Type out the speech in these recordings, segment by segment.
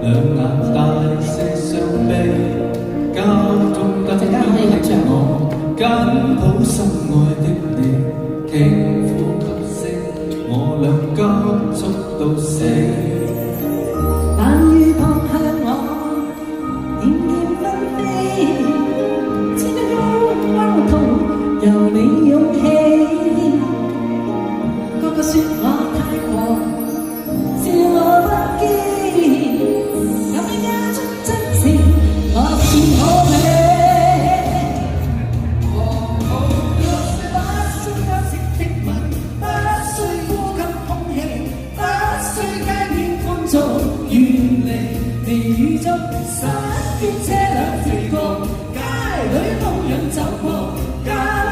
兩眼大些傷悲，家中得的我，緊抱心愛的你，聽呼吸聲，我倆急速到死。但雨撲向我，點點紛飛，千一彎彎途，由你勇氣。個個說我太過，笑我不羈，有你加出真情，我是可美。不需休息的吻，不需呼吸空氣，不需街邊歡噪，遠離微雨中，身邊車輛飛過，街裏路人走過，交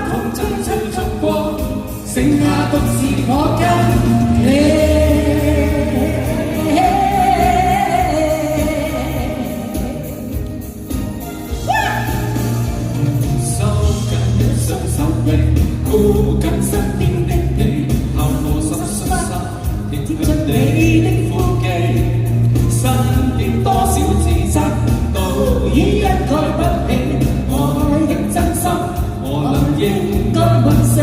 通追追逐過，剩下獨是我跟你。收緊一雙手臂，箍緊身邊的你，透過濕濕濕，貼出你的呼記，身邊多少自責，都已一概不起。愛的真心，我能應該問死。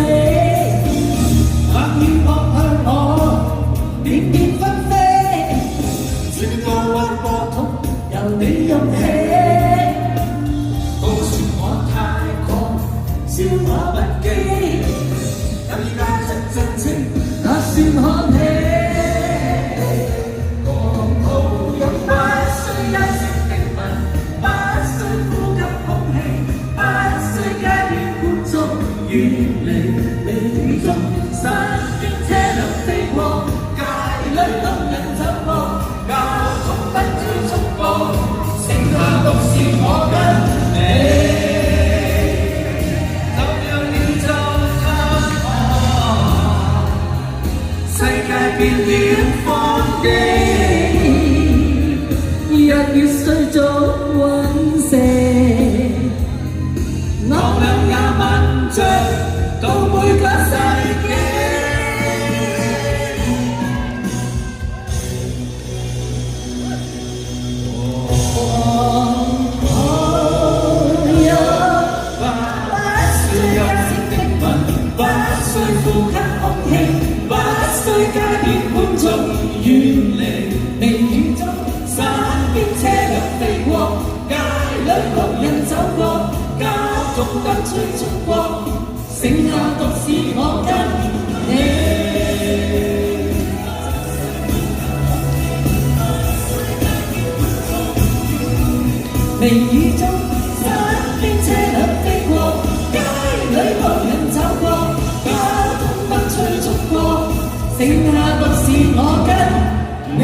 冷雨撲向我，點點紛飛，雪高溫波濤，由你湧起。都說我太狂，笑我不羈，有你加出真情，那算可喜。狂徒又不需休息的吻，不需呼吸空氣，不需街邊歡噪，遠離微雨中，身邊車輛飛過，街裏路人走過，交通不追逐過，剩下獨是我跟你。就讓你做他，世界變了荒地，日月歲早隕石，我倆也吻着到每個世紀。呼吸空氣，不需街邊歡噪，遠離微雨中，身邊車輛飛過，街裏路人走過，交通燈催促過，剩下獨是我跟你。微雨中，身邊車輛飛過，街裏路人走過，剩下獨是我跟你。